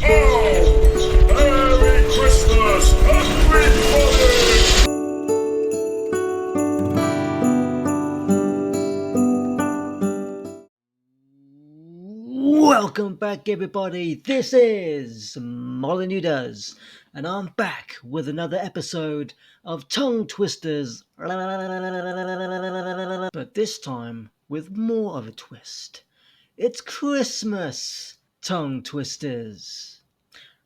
Merry Christmas, everybody! Welcome back, everybody. This is Molly New Does, and I'm back with another episode of Tongue Twisters. But this time with more of a twist. It's Christmas Tongue Twisters.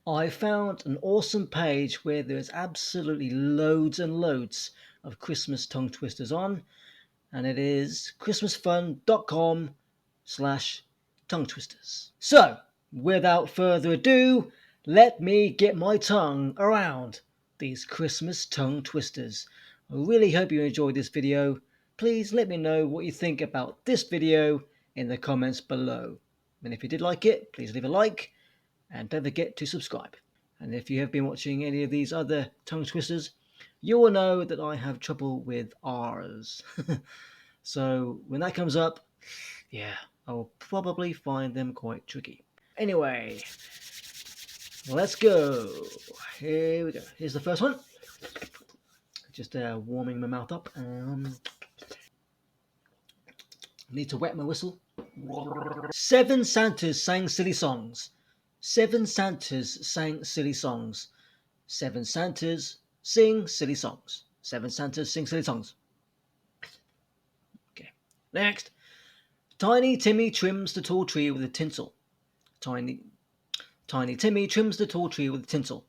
I found an awesome page where there's absolutely loads and loads of Christmas tongue twisters on, and it is christmasfun.com/tongue twisters. So, without further ado, let me get my tongue around these Christmas tongue twisters. I really hope you enjoyed this video. Please let me know what you think about this video in the comments below. And if you did like it, please leave a like and don't forget to subscribe. And if you have been watching any of these other tongue twisters, you will know that I have trouble with R's. So when that comes up, yeah, I'll probably find them quite tricky. Anyway, let's go. Here we go. Here's the first one. Just warming my mouth up. Need to wet my whistle. 7 Santas sang silly songs. 7 Santas sang silly songs. 7 Santas sing silly songs. 7 Santas sing silly songs. Okay, next. Tiny Timmy trims the tall tree with a tinsel. Tiny Timmy trims the tall tree with tinsel.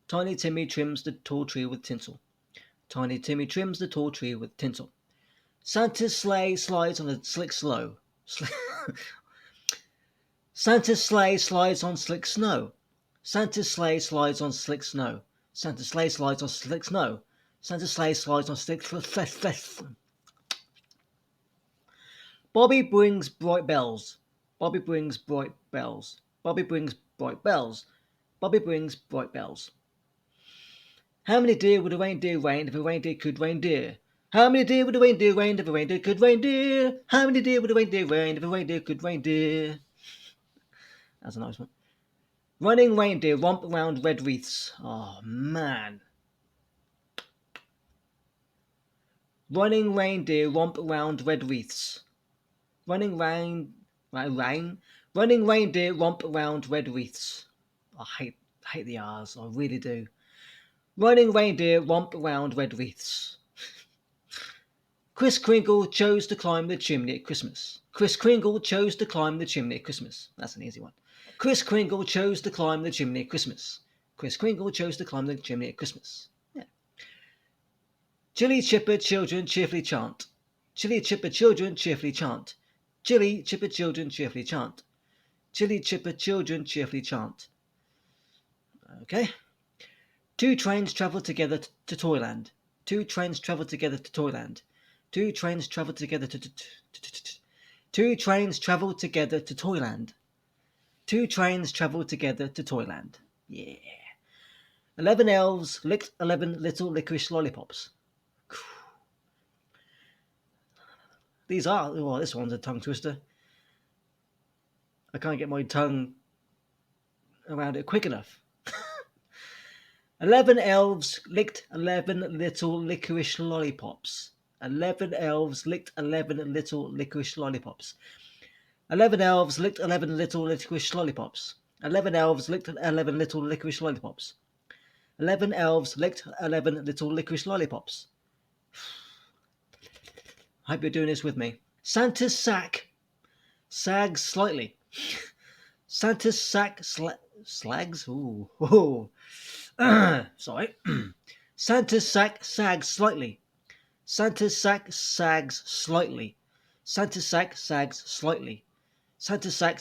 Tiny Timmy trims the tall tree with tinsel. Tiny Timmy trims the tall tree with tinsel. Santa's sleigh slides on a slick slow. Santa's sleigh slides on slick snow. Santa's sleigh slides on slick snow. Santa's sleigh slides on slick snow. Santa's sleigh slides on slick. Bobby brings bright bells. Bobby brings bright bells. Bobby brings bright bells. Bobby brings bright bells. How many deer would a reindeer rain if a reindeer could reindeer? How many deer would a reindeer rain if a reindeer could reindeer? How many deer would a reindeer rain if a reindeer could reindeer? That's a nice one. Running reindeer romp around red wreaths. Oh, man. Running reindeer romp around red wreaths. Running reindeer romp around red wreaths. I hate the R's. I really do. Running reindeer romp around red wreaths. Kris Kringle chose to climb the chimney at Christmas. Kris Kringle chose to climb the chimney at Christmas. That's an easy one. Kris Kringle chose to climb the chimney at Christmas. Kris Kringle chose to climb the chimney at Christmas. Yeah. Chilly chipper children cheerfully chant. Chilly chipper children cheerfully chant. Chilly chipper children cheerfully chant. Chilly chipper children cheerfully chant. Okay. 2 trains travel together to Toyland. 2 trains travel together to Toyland. 2 trains travel together to 2 trains travel together to Toyland. 2 trains travel together to Toyland. Yeah. 11 elves licked 11 little licorice lollipops. This one's a tongue twister. I can't get my tongue around it quick enough. 11 elves licked 11 little licorice lollipops. 11 elves licked 11 little licorice lollipops. 11 elves licked 11 little licorice lollipops. 11 elves licked 11 little licorice lollipops. 11 elves licked 11 little licorice lollipops. Hope you're doing this with me. Santa's sack sags slightly. Santa's sack slags? Ooh. Sorry. Santa's sack sags slightly. Santa's sack sags slightly. Santa's sack sags slightly. Santa's sack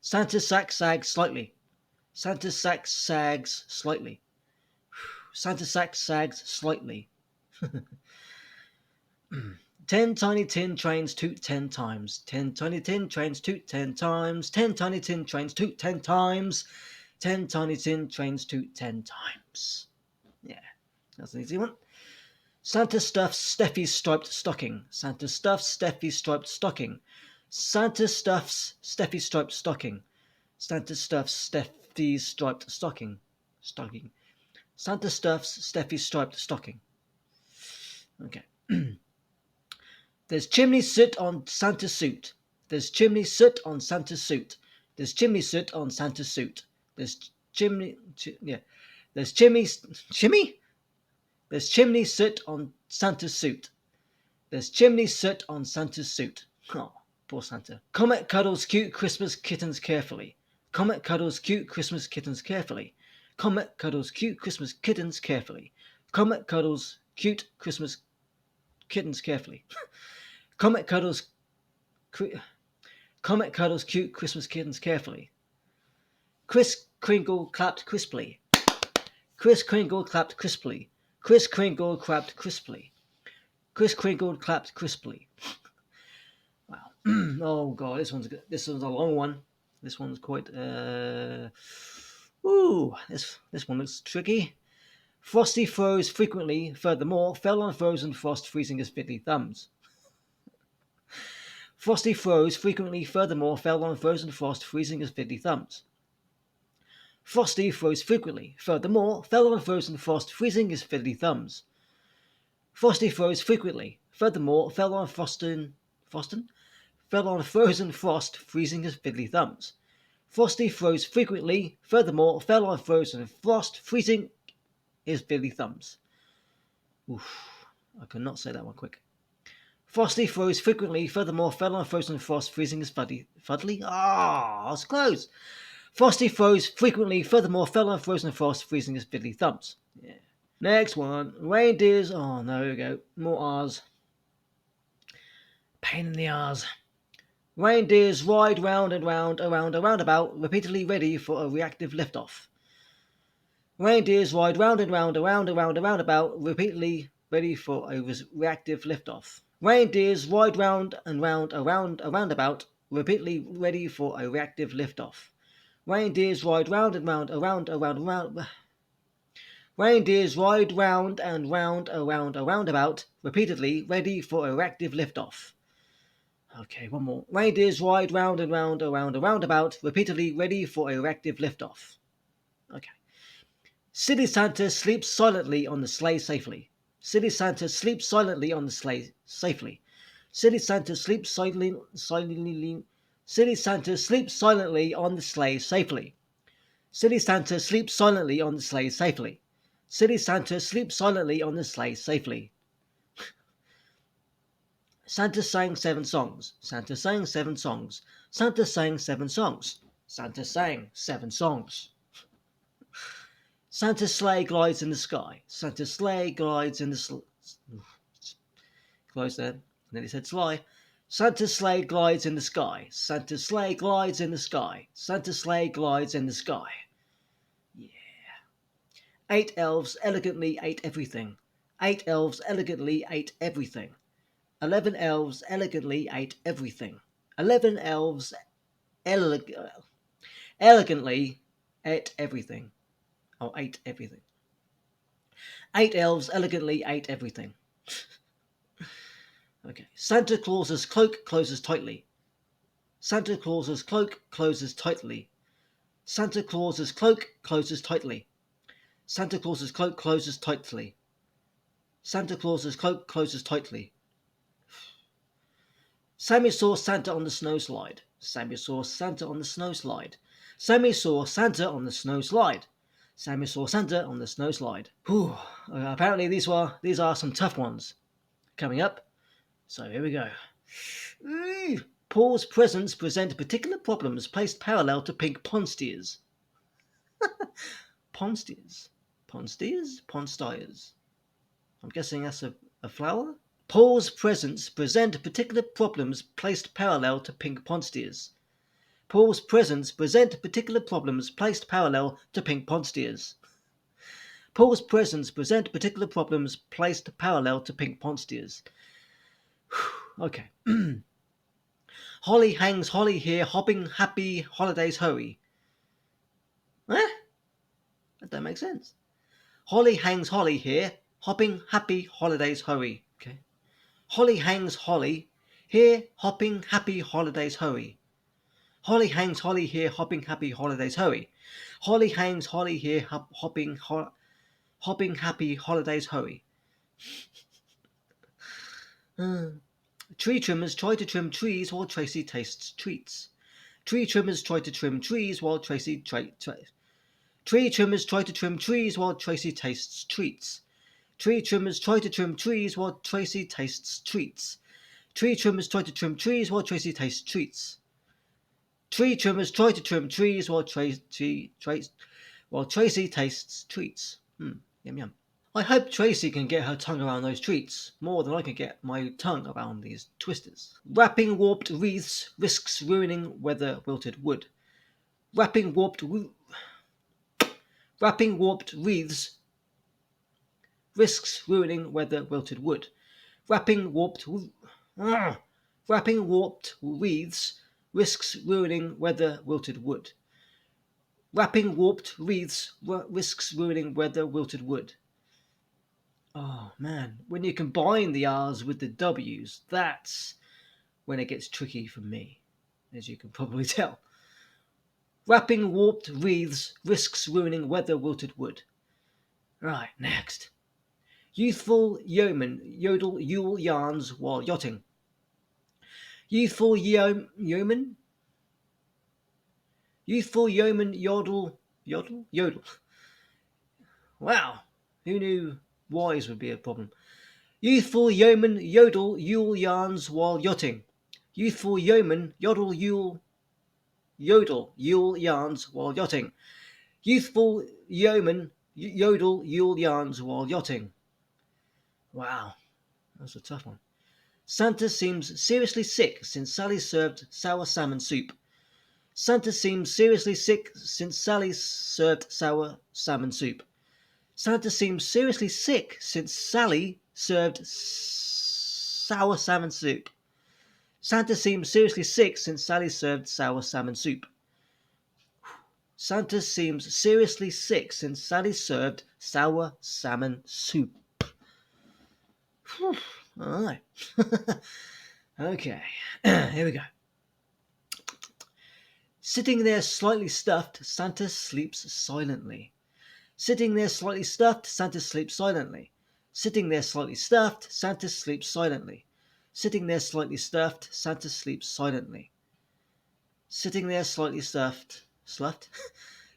Santa's sack sags slightly. Santa's sack sags slightly. Santa's sack sags slightly. 10 tiny tin trains toot 10 times. 10 tiny tin trains toot 10 times. 10 tiny tin trains toot 10 times. 10 tiny tin trains toot 10 times. Yeah, that's an easy one. Santa stuffs Stephie's striped stocking. Santa stuffs Stephie's striped stocking. Santa stuffs Stephie's striped stocking. Santa stuffs Stephie's striped stocking. Santa stuffs Stephie's striped stocking. Okay. There's chimney soot on Santa's suit. There's chimney soot on Santa's suit. There's chimney soot on Santa's suit. There's There's chimney. There's chimney soot on Santa's suit. There's chimney soot on Santa's suit. Oh, poor Santa. Comet cuddles cute Christmas kittens carefully. Comet cuddles cute Christmas kittens carefully. Comet cuddles cute Christmas kittens carefully. Comet cuddles cute Christmas kittens carefully. Comet cuddles Comet cuddles cute Christmas kittens carefully. Kris Kringle clapped crisply. Kris Kringle clapped crisply. Kris Kringle clapped crisply. Kris Kringle clapped crisply. Wow. Oh god, this one's a long one. This one's quite ooh, this one looks tricky. Frosty froze frequently, furthermore, fell on frozen frost, freezing his fiddly thumbs. Frosty froze frequently, furthermore, fell on frozen frost, freezing his fiddly thumbs. Frosty froze frequently, furthermore, fell on frozen frost, freezing his fiddly thumbs. Frosty froze frequently, furthermore, fell on frozen frost, freezing his fiddly thumbs. Frosty froze frequently, furthermore, fell on frozen frost, freezing his fiddly thumbs. Oof, I could not say that one quick. Frosty froze frequently, furthermore, fell on frozen frost, freezing his fuddly? Ah, I was close. Frosty froze frequently, furthermore, fell on frozen frost, freezing his fiddly thumbs. Yeah. Next one. Reindeers. Oh, no, here we go. More R's. Pain in the R's. Reindeers ride round and round, around a roundabout, repeatedly ready for a reactive liftoff. Reindeers ride round and round, around a roundabout, repeatedly ready for a reactive liftoff. Reindeers ride round and round, around a roundabout, repeatedly ready for a reactive liftoff. Reindeers ride round and round, around. Reindeers ride round and round, around a roundabout, repeatedly ready for a reactive liftoff. Okay, one more. Reindeers ride round and round, around a roundabout, repeatedly ready for a reactive liftoff. Okay. Silly Santa sleeps silently on the sleigh safely. Silly Santa sleeps silently on the sleigh safely. Silly Santa sleeps silently. Silly Santa sleeps silently on the sleigh safely. Silly Santa sleeps silently on the sleigh safely. Silly Santa sleeps silently on the sleigh safely. Santa sang 7 songs. Santa sang 7 songs. Santa sang 7 songs. Santa sang 7 songs. Santa's sleigh glides in the sky. Santa's sleigh glides in the close there. And then he said sly. Santa's sleigh glides in the sky. Santa's sleigh glides in the sky. Santa's sleigh glides in the sky. Yeah. 8 elves elegantly ate everything. 8 elves elegantly ate everything. 11 elves elegantly ate everything. 11 elves elegantly ate everything. Oh, ate everything. 8 elves elegantly ate everything. Okay. Santa Claus's cloak closes tightly. Santa Claus's cloak closes tightly. Santa Claus's cloak closes tightly. Santa Claus's cloak closes tightly. Santa Claus's cloak closes tightly. Sammy saw Santa on the snow slide. Sammy saw Santa on the snow slide. Sammy saw Santa on the snow slide. Sammy saw Santa on the snow slide. Whew. Apparently these are some tough ones coming up. So here we go. Paul's presents present particular problems placed parallel to pink pond steers. Pond steers? Pond steers? Pond steers. I'm guessing that's a flower? Paul's presents present particular problems placed parallel to pink pond steers. Paul's presents present particular problems placed parallel to pink pond steers. Paul's presents present particular problems placed parallel to pink pond steers. Okay. Holly hangs holly here, hopping happy holidays hurry. Eh? That don't make sense. Holly hangs holly here, hopping happy holidays hurry. Okay. Holly hangs holly here, hopping happy holidays hurry. Holly hangs holly here, hopping happy holidays hurry. Holly hangs holly here, hopping happy holidays hurry. Tree trimmers try to trim trees while Tracy tastes treats. Tree trimmers try to trim trees while Tracy Tree trimmers try to trim trees while Tracy tastes treats. Tree trimmers try to trim trees while Tracy tastes treats. Tree trimmers try to trim trees while Tracy tastes treats. Tree trimmers try to trim trees while Tracy tastes treats. Yum yum. I hope Tracy can get her tongue around those treats more than I can get my tongue around these twisters. Wrapping warped wreaths risks ruining weather wilted wood. Wrapping warped wreaths risks ruining weather wilted wood. Wrapping warped wreaths risks ruining weather wilted wood. Wrapping warped wreaths risks ruining weather wilted wood. Oh man, when you combine the R's with the W's, that's when it gets tricky for me, as you can probably tell. Wrapping warped wreaths risks ruining weather wilted wood. Right, next. Youthful Yeoman yodel Yule yarns while yachting. Youthful Yeoman? Youthful Yeoman yodel. Wow, who knew Y's would be a problem? Youthful Yeoman yodel Yule yarns while yachting. Youthful Yeoman yodel Yule yarns while yachting. Youthful Yeoman yodel Yule yarns while yachting. Wow, that's a tough one. Santa seems seriously sick since Sally served sour salmon soup. Santa seems seriously sick since Sally served sour salmon soup. Santa seems seriously sick since Sally served sour salmon soup. Santa seems seriously sick since Sally served sour salmon soup. Santa seems seriously sick since Sally served sour salmon soup. All right. Okay, here we go. Sitting there slightly stuffed, Santa sleeps silently. Sitting there slightly stuffed, Santa sleeps silently. Sitting there slightly stuffed, Santa sleeps silently. Sitting there slightly stuffed, Santa sleeps silently. Sitting there slightly stuffed.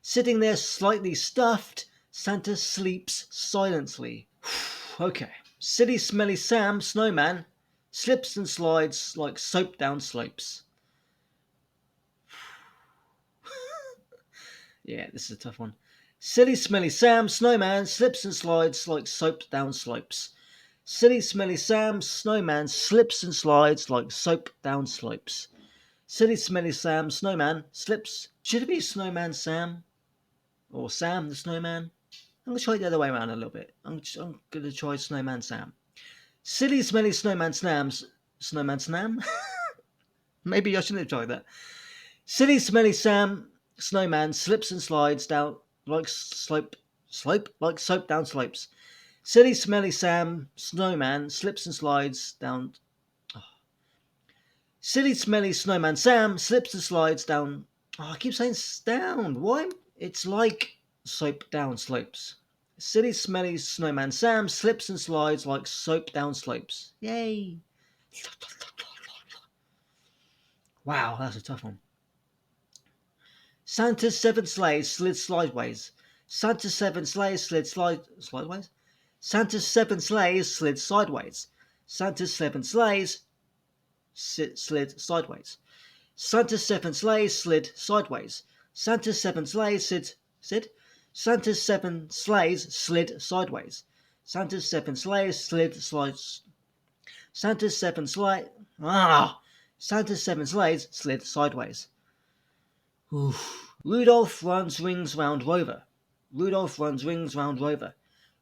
Sitting there slightly stuffed, Santa sleeps silently. Okay. Silly smelly Sam, snowman, slips and slides like soap down slopes. Yeah, this is a tough one. Silly smelly Sam, snowman, slips and slides like soap down slopes. Silly smelly Sam, snowman, slips and slides like soap down slopes. Silly smelly Sam, snowman, slips. Should it be Snowman Sam? Or Sam the Snowman? I'm going to try it the other way around a little bit. I'm going to try Snowman Sam. Silly smelly Snowman Snam? Maybe I shouldn't have tried that. Silly smelly Sam, snowman, slips and slides down like slope like soap down slopes. Silly smelly Sam, snowman, slips and slides down. Oh. Silly smelly snowman Sam slips and slides down. Oh, I keep saying down. Why? It's like soap down slopes. Silly smelly snowman Sam slips and slides like soap down slopes. Yay! Wow, that's a tough one. Santa's 7 sleighs slid slideways. Santa's 7 sleighs slid slideways. Santa's 7 sleighs slid sideways. Santa's 7 sleighs slid sideways. Santa's 7 sleighs slid sideways. Santa's 7 sleighs slid. Santa's 7 sleighs slid sideways. Santa's 7 sleighs slid slides. Santa's 7 sleighs. Santa's 7 sleighs slid sideways. Oof. Rudolph runs rings round Rover. Rudolph runs rings round Rover.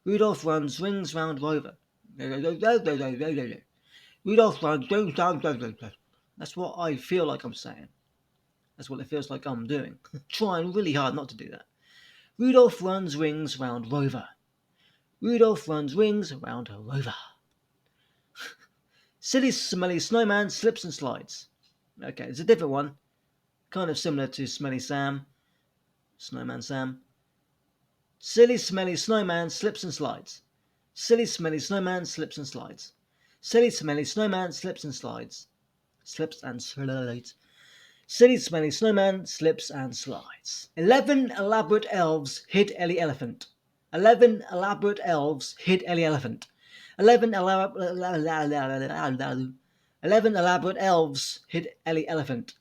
Rudolph runs rings round Rover. Rudolph runs rings round Rover. That's what I feel like I'm saying. That's what it feels like I'm doing. Trying really hard not to do that. Rudolph runs rings round Rover. Rudolph runs rings round Rover. Silly smelly snowman slips and slides. Okay, it's a different one. kind of similar to Smelly Sam, Snowman Sam. Silly smelly snowman slips and slides. Silly smelly snowman slips and slides. Silly smelly snowman slips and slides. Slips and slides. Silly smelly snowman slips and slides. 11 elaborate elves hid Ellie elephant. 11 elaborate elves hid Ellie elephant. 11 elaborate elves hid Ellie elephant.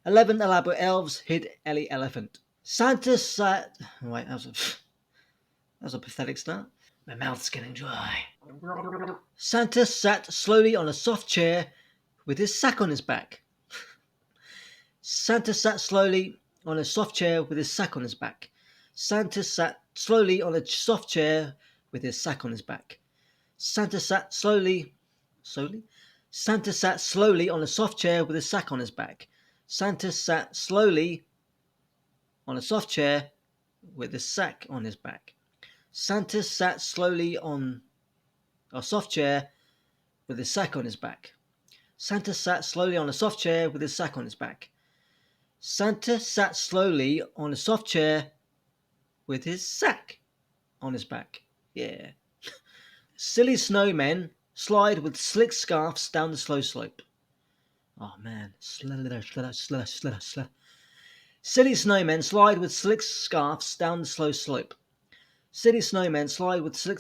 11 elaborate elves hid Ellie elephant. Santa sat. Wait, that was a pathetic start. My mouth's getting dry. Santa sat slowly on a soft chair with his sack on his back. Santa sat slowly on a soft chair with his sack on his back. Santa sat slowly on a soft chair with his sack on his back. Santa sat slowly. Santa sat slowly on a soft chair with his sack on his back. Santa sat slowly on a soft chair with his sack on his back. Santa sat slowly on a soft chair with his sack on his back. Santa sat slowly on a soft chair with his sack on his back. Santa sat slowly on a soft chair with his sack on his back. Yeah. Silly snowmen slide with slick scarfs down the slow slope. Oh man. Silly snowmen slide with slick scarfs down the slow slope. Silly snowmen slide with Silly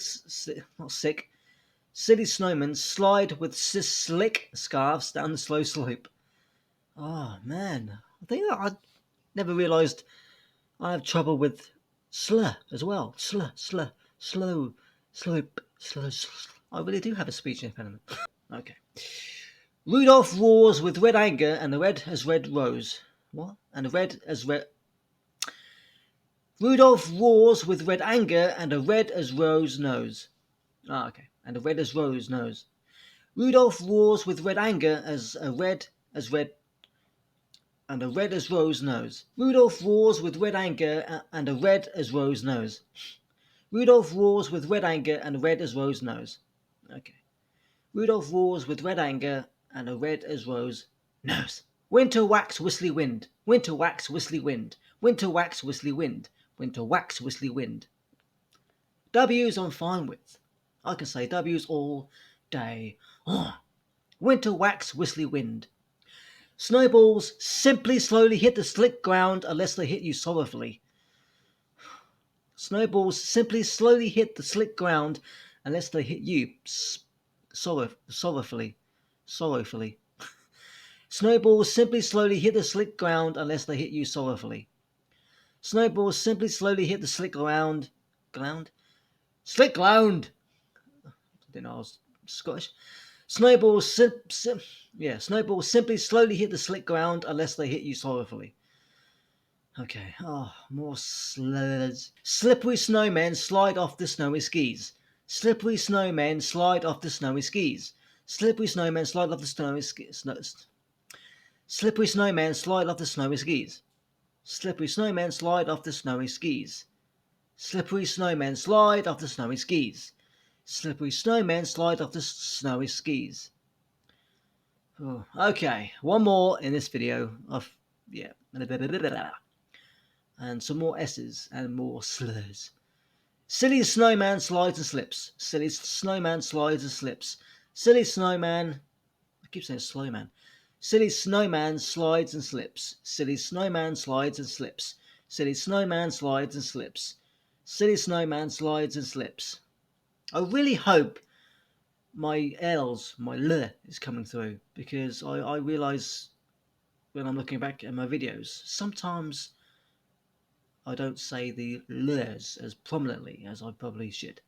snowmen slide with slick scarves down the slow slope. Oh man, I think I never realised I have trouble with slur as well. Slur, slow, slope, slur. I really do have a speech impediment. Okay. Rudolph roars with red anger and the red as red rose. What? And the red as red. Rudolph roars with red anger and a red as rose nose. Ah, okay. And a red as rose nose. Rudolph roars with red anger as a red as red and a red as rose nose. Rudolph roars with red anger and a red as rose nose. Rudolph roars with red anger and a red as rose nose. Okay. Rudolph roars with red anger and a red as rose nose. Winter wax whistly wind. Winter wax whistly wind. Winter wax whistly wind. Winter wax whistly wind. W's I'm fine with. I can say W's all day. Oh. Winter wax whistly wind. Snowballs simply slowly hit the slick ground unless they hit you sorrowfully. Snowballs simply slowly hit the slick ground unless they hit you sorrowfully. Snowballs simply slowly hit the slick ground unless they hit you sorrowfully. Snowballs simply slowly hit the slick ground. Slick ground! I didn't know I was Scottish. Snowballs simply slowly hit the slick ground unless they hit you sorrowfully. Okay, more slurs. Slippery snowmen slide off the snowy skis. Slippery snowmen slide off the snowy skis. Slippery snowmen slide off the snowy skis. Slippery snowmen slide off the snowy skis. Slippery snowmen slide off the snowy skis. Slippery snowmen slide off the snowy skis. Slippery snowmen slide off the snowy skis. Oh, okay, one more in this video. And some more S's and more slurs. Silly snowman slides and slips. Silly snowman slides and slips. Silly snowman. I keep saying slow man. Silly snowman slides and slips. Silly snowman slides and slips. Silly snowman slides and slips. Silly snowman slides and slips. I really hope my L's, my L is coming through, because I realise when I'm looking back at my videos, sometimes I don't say the L's as prominently as I probably should.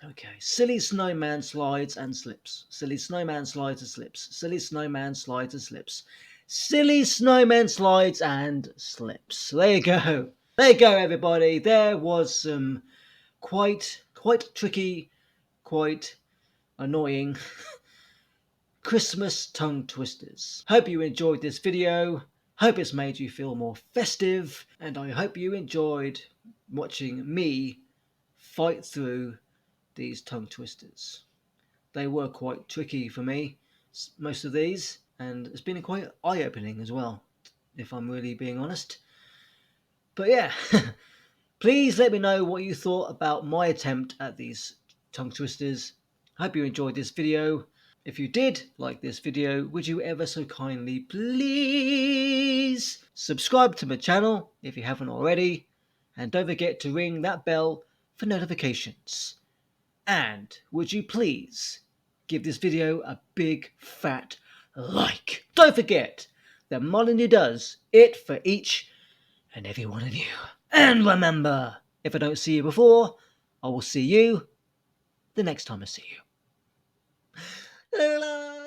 Okay, silly snowman slides and slips. Silly snowman slides and slips. Silly snowman slides and slips. Silly snowman slides and slips. There you go. There you go, everybody. There was some quite tricky, quite annoying Christmas tongue twisters. Hope you enjoyed this video. Hope it's made you feel more festive, and I hope you enjoyed watching me fight through these tongue twisters. They were quite tricky for me, most of these, and it's been quite eye-opening as well if I'm really being honest. But yeah, please let me know what you thought about my attempt at these tongue twisters. I hope you enjoyed this video. If you did like this video, would you ever so kindly please subscribe to my channel if you haven't already, and don't forget to ring that bell for notifications. And would you please give this video a big fat like. Don't forget that Molyneux does it for each and every one of you. And remember, if I don't see you before, I will see you the next time I see you. La